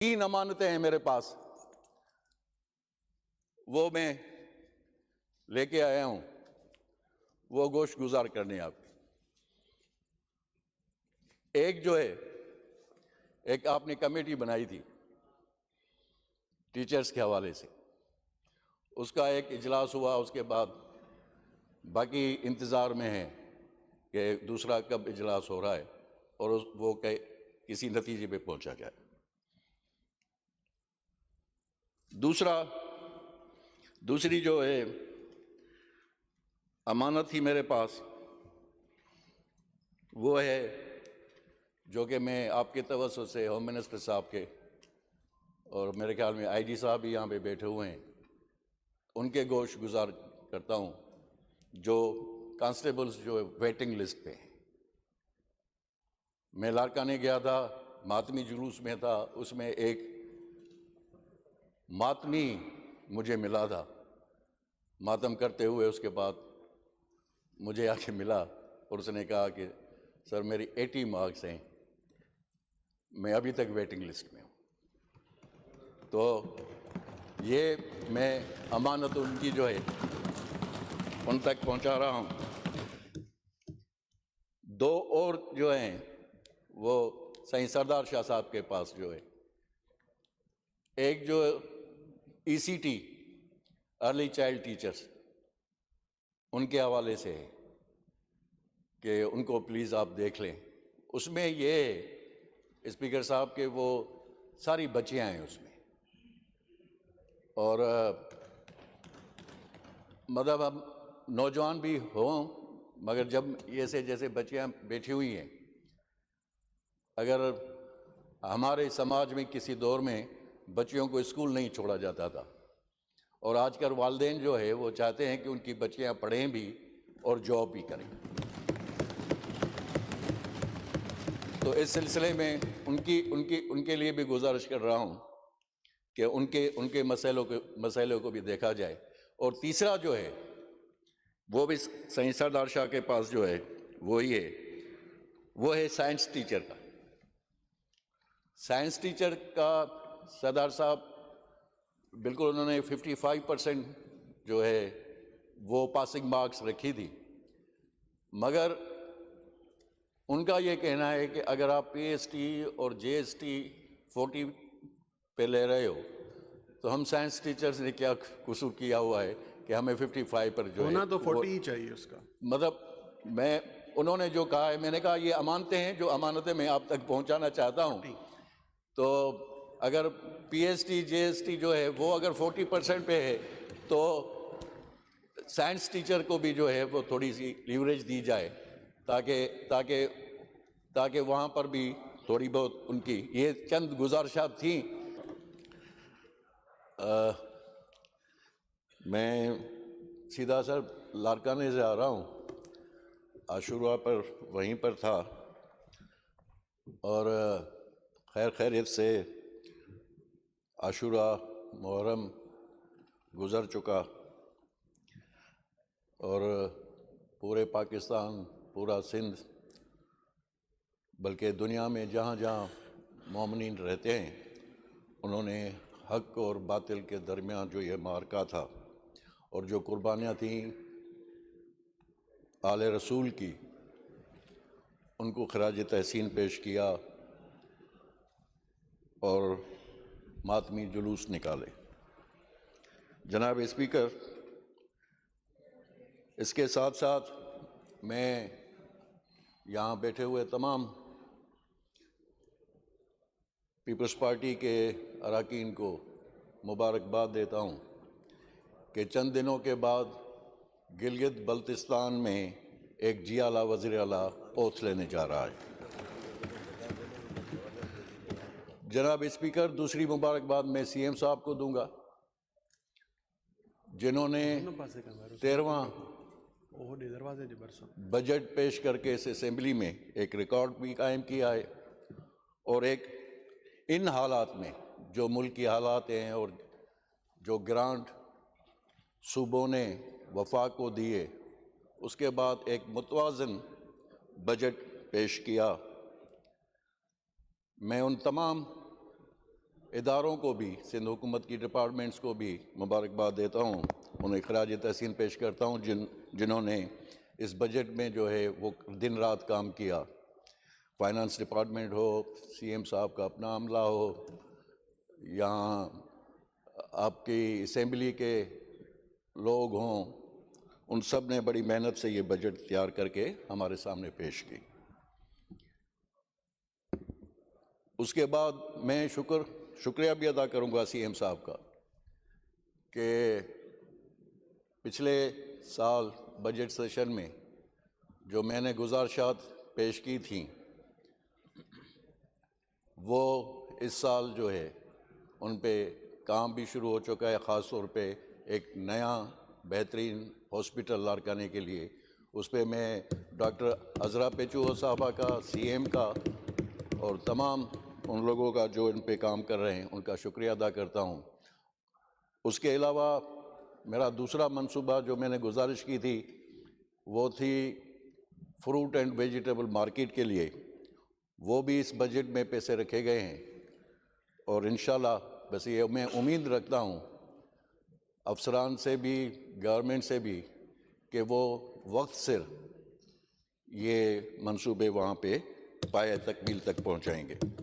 تین امانتیں ہیں میرے پاس، وہ میں لے کے آیا ہوں، وہ گوشت گزار کرنے آپ کی۔ ایک جو ہے، ایک آپ نے کمیٹی بنائی تھی ٹیچرز کے حوالے سے، اس کا ایک اجلاس ہوا، اس کے بعد باقی انتظار میں ہیں کہ دوسرا کب اجلاس ہو رہا ہے اور وہ کسی نتیجے پہ پہنچا جائے۔ دوسری جو ہے امانت تھی میرے پاس، وہ ہے جو کہ میں آپ کے توسط سے ہوم منسٹر صاحب کے، اور میرے خیال میں آئی جی صاحب بھی یہاں پہ بیٹھے ہوئے ہیں، ان کے گوشت گزار کرتا ہوں جو کانسٹیبلز جو ویٹنگ لسٹ پہ ہیں۔ میں لاڑکانے گیا تھا، ماتمی جلوس میں تھا، اس میں ایک ماتمی مجھے ملا تھا، ماتم کرتے ہوئے اس کے بعد مجھے آ کے ملا اور اس نے کہا کہ سر میری 80 مارکس ہیں، میں ابھی تک ویٹنگ لسٹ میں ہوں۔ تو یہ میں امانت ان کی جو ہے ان تک پہنچا رہا ہوں۔ دو اور جو ہیں وہ سائیں سردار شاہ صاحب کے پاس جو ہے، ایک جو E C T early child teachers, ان کے حوالے سے ہے کہ ان کو پلیز آپ دیکھ لیں۔ اس میں یہ اسپیکر صاحب کہ وہ ساری بچیاں ہیں اس میں، اور مطلب اب نوجوان بھی ہوں، مگر جب جیسے بچیاں بیٹھی ہوئی ہیں، اگر ہمارے سماج میں کسی دور میں بچیوں کو اسکول نہیں چھوڑا جاتا تھا، اور آج کل والدین جو ہے وہ چاہتے ہیں کہ ان کی بچیاں پڑھیں بھی اور جاب بھی کریں، تو اس سلسلے میں ان کے لیے بھی گزارش کر رہا ہوں کہ ان کے مسائلوں کو بھی دیکھا جائے۔ اور تیسرا جو ہے وہ بھی سائیں سردار شاہ کے پاس جو ہے وہ ہے سائنس ٹیچر کا۔ سائنس ٹیچر کا سردار صاحب بالکل انہوں نے 55% جو ہے وہ پاسنگ مارکس رکھی تھی، مگر ان کا یہ کہنا ہے کہ اگر آپ پی ایس ٹی اور جے ایس ٹی 40 پہ لے رہے ہو تو ہم سائنس ٹیچرز نے کیا قصور کیا ہوا ہے کہ ہمیں 55 پر جو ہے ہونا تو 40 ہی چاہیے اس کا۔ مطلب انہوں نے جو کہا ہے، میں نے کہا یہ امانتیں ہیں جو امانتیں میں آپ تک پہنچانا چاہتا ہوں، تو اگر P S T J S T جو ہے وہ اگر 40% پہ ہے تو سائنس ٹیچر کو بھی جو ہے وہ تھوڑی سی لیوریج دی جائے تاکہ وہاں پر بھی تھوڑی بہت ان کی یہ چند گزارشات تھیں۔ میں سیدھا سر لاڑکانے سے آ رہا ہوں، عاشورہ پر وہیں پر تھا، اور خیریت سے عاشورہ محرم گزر چکا، اور پورے پاکستان، پورا سندھ، بلکہ دنیا میں جہاں جہاں مومنین رہتے ہیں، انہوں نے حق اور باطل کے درمیان جو یہ معرکہ تھا اور جو قربانیاں تھیں آل رسول کی، ان کو خراج تحسین پیش کیا اور ماتمی جلوس نکالے۔ جناب اسپیکر، اس کے ساتھ ساتھ میں یہاں بیٹھے ہوئے تمام پیپلز پارٹی کے اراکین کو مبارکباد دیتا ہوں کہ چند دنوں کے بعد گلگت بلتستان میں ایک جی اعلیٰ وزیر اعلیٰ اوتھ لینے جا رہا ہے۔ جناب اسپیکر، دوسری مبارکباد میں سی ایم صاحب کو دوں گا، جنہوں نے 13واں بجٹ پیش کر کے اس اسمبلی میں ایک ریکارڈ بھی قائم کیا ہے، اور ایک ان حالات میں جو ملکی حالات ہیں اور جو گرانٹ صوبوں نے وفاق کو دیے، اس کے بعد ایک متوازن بجٹ پیش کیا۔ میں ان تمام اداروں کو بھی، سندھ حکومت کی ڈپارٹمنٹس کو بھی مبارکباد دیتا ہوں، انہیں خراج تحسین پیش کرتا ہوں جنہوں نے اس بجٹ میں جو ہے وہ دن رات کام کیا. فائنانس ڈپارٹمنٹ ہو، سی ایم صاحب کا اپنا عملہ ہو، یہاں آپ کی اسمبلی کے لوگ ہوں، ان سب نے بڑی محنت سے یہ بجٹ تیار کر کے ہمارے سامنے پیش کی. اس کے بعد میں شکریہ بھی ادا کروں گا سی ایم صاحب کا کہ پچھلے سال بجٹ سیشن میں جو میں نے گزارشات پیش کی تھیں وہ اس سال جو ہے ان پہ کام بھی شروع ہو چکا ہے. خاص طور پہ ایک نیا بہترین ہاسپٹل لاڑکانے کے لیے، اس پہ میں ڈاکٹر عذرا پیچو صاحبہ کا، سی ایم کا اور تمام ان لوگوں کا جو ان پہ کام کر رہے ہیں ان کا شکریہ ادا کرتا ہوں. اس کے علاوہ میرا دوسرا منصوبہ جو میں نے گزارش کی تھی وہ تھی فروٹ اینڈ ویجیٹیبل مارکیٹ کے لیے، وہ بھی اس بجٹ میں پیسے رکھے گئے ہیں. اور انشاءاللہ بس یہ میں امید رکھتا ہوں افسران سے بھی، گورنمنٹ سے بھی، کہ وہ وقت سے یہ منصوبے وہاں پہ پایۂ تکمیل تک پہنچائیں گے.